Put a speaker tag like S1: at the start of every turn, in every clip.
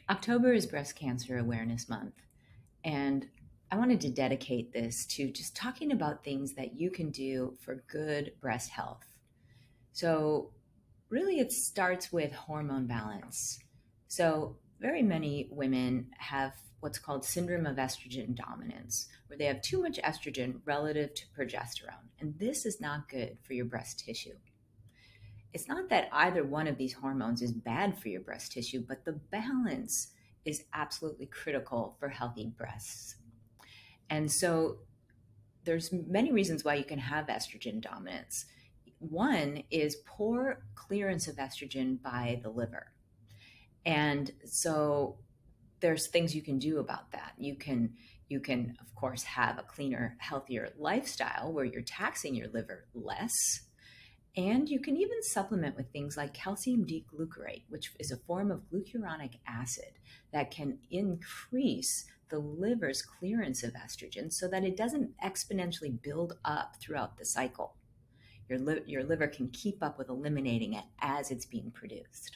S1: October is Breast Cancer Awareness Month, and I wanted to dedicate this to just talking about things that you can do for good breast health. So, really, it starts with hormone balance. So, very many women have what's called syndrome of estrogen dominance, where they have too much estrogen relative to progesterone. And this is not good for your breast tissue. It's not that either one of these hormones is bad for your breast tissue, but the balance is absolutely critical for healthy breasts. And so there's many reasons why you can have estrogen dominance. One is poor clearance of estrogen by the liver. And so there's things you can do about that. You can of course have a cleaner, healthier lifestyle where you're taxing your liver less. And you can even supplement with things like calcium D-glucarate, which is a form of glucuronic acid that can increase the liver's clearance of estrogen so that it doesn't exponentially build up throughout the cycle. Your liver can keep up with eliminating it as it's being produced.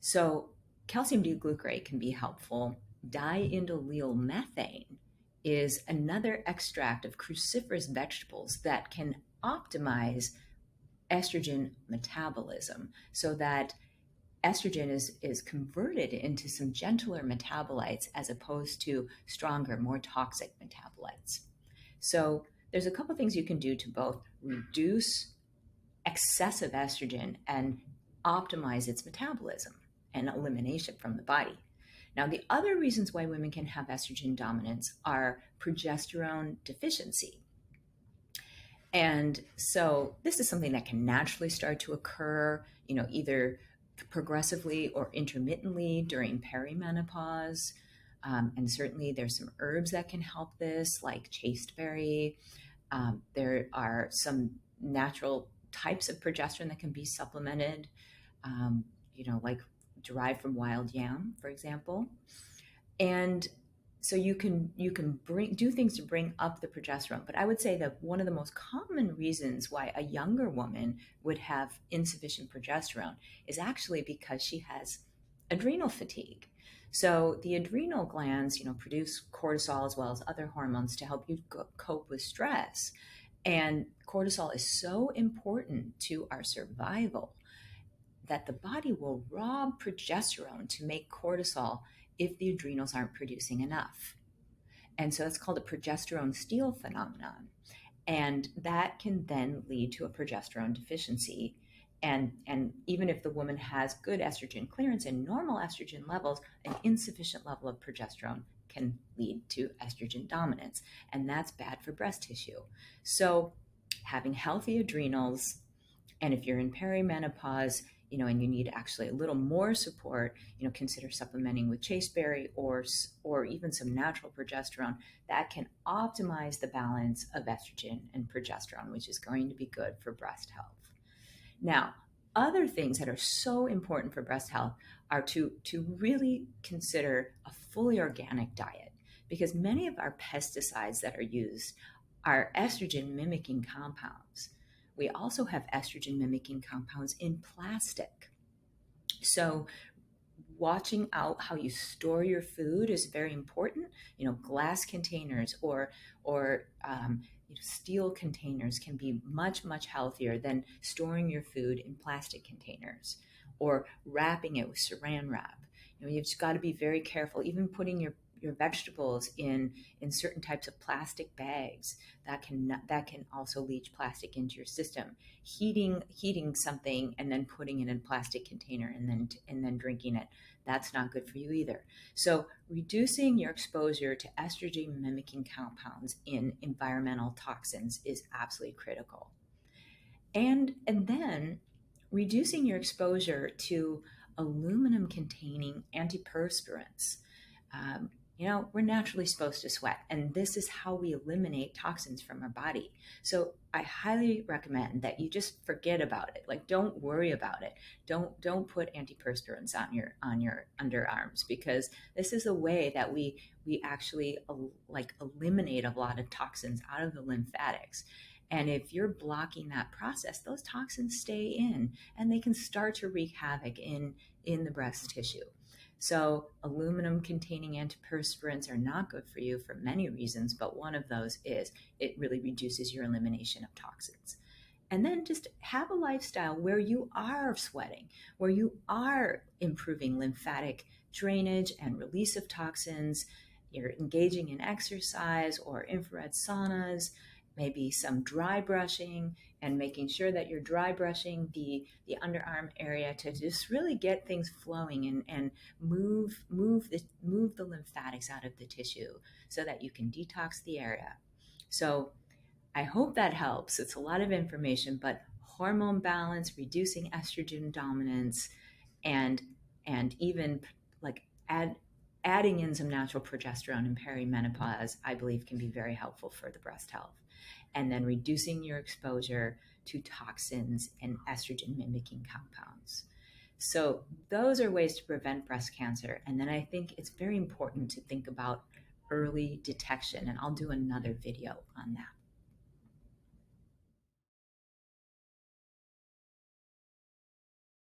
S1: So, calcium D-glucarate can be helpful. Diindolyl methane is another extract of cruciferous vegetables that can optimize estrogen metabolism so that estrogen is converted into some gentler metabolites as opposed to stronger, more toxic metabolites. So there's a couple things you can do to both reduce excessive estrogen and optimize its metabolism and elimination from the body. Now, the other reasons why women can have estrogen dominance are progesterone deficiency. And so this is something that can naturally start to occur, either progressively or intermittently during perimenopause. And certainly there's some herbs that can help this, like chasteberry. There are some natural types of progesterone that can be supplemented, like derived from wild yam, for example. And so you can do things to bring up the progesterone. But I would say that one of the most common reasons why a younger woman would have insufficient progesterone is actually because she has adrenal fatigue. So the adrenal glands, produce cortisol as well as other hormones to help you cope with stress. And cortisol is so important to our survival that the body will rob progesterone to make cortisol if the adrenals aren't producing enough. And so it's called a progesterone steal phenomenon. And that can then lead to a progesterone deficiency. And even if the woman has good estrogen clearance and normal estrogen levels, an insufficient level of progesterone can lead to estrogen dominance. And that's bad for breast tissue. So having healthy adrenals, and if you're in perimenopause, and you need actually a little more support, consider supplementing with chasteberry or even some natural progesterone that can optimize the balance of estrogen and progesterone, which is going to be good for breast health. Now, other things that are so important for breast health are to really consider a fully organic diet, because many of our pesticides that are used are estrogen mimicking compounds. We also have estrogen mimicking compounds in plastic. So watching out how you store your food is very important. Glass containers or steel containers can be much healthier than storing your food in plastic containers or wrapping it with saran wrap. You've just got to be very careful. Even putting your vegetables in certain types of plastic bags that can also leach plastic into your system. Heating something and then putting it in a plastic container and then drinking it, that's not good for you either. So reducing your exposure to estrogen mimicking compounds in environmental toxins is absolutely critical. And then reducing your exposure to aluminum containing antiperspirants. We're naturally supposed to sweat, and this is how we eliminate toxins from our body. So I highly recommend that you just forget about it. Like, don't worry about it. Don't put antiperspirants on your underarms, because this is a way that we actually eliminate a lot of toxins out of the lymphatics. And if you're blocking that process, those toxins stay in and they can start to wreak havoc in the breast tissue. So aluminum containing antiperspirants are not good for you for many reasons, but one of those is it really reduces your elimination of toxins. And then just have a lifestyle where you are sweating, where you are improving lymphatic drainage and release of toxins. You're engaging in exercise or infrared saunas, maybe some dry brushing, and making sure that you're dry brushing the underarm area to just really get things flowing and move the lymphatics out of the tissue so that you can detox the area. So I hope that helps. It's a lot of information, but hormone balance, reducing estrogen dominance, and even like adding in some natural progesterone in perimenopause, I believe can be very helpful for the breast health. And then reducing your exposure to toxins and estrogen mimicking compounds. So those are ways to prevent breast cancer. And then I think it's very important to think about early detection, and I'll do another video on that.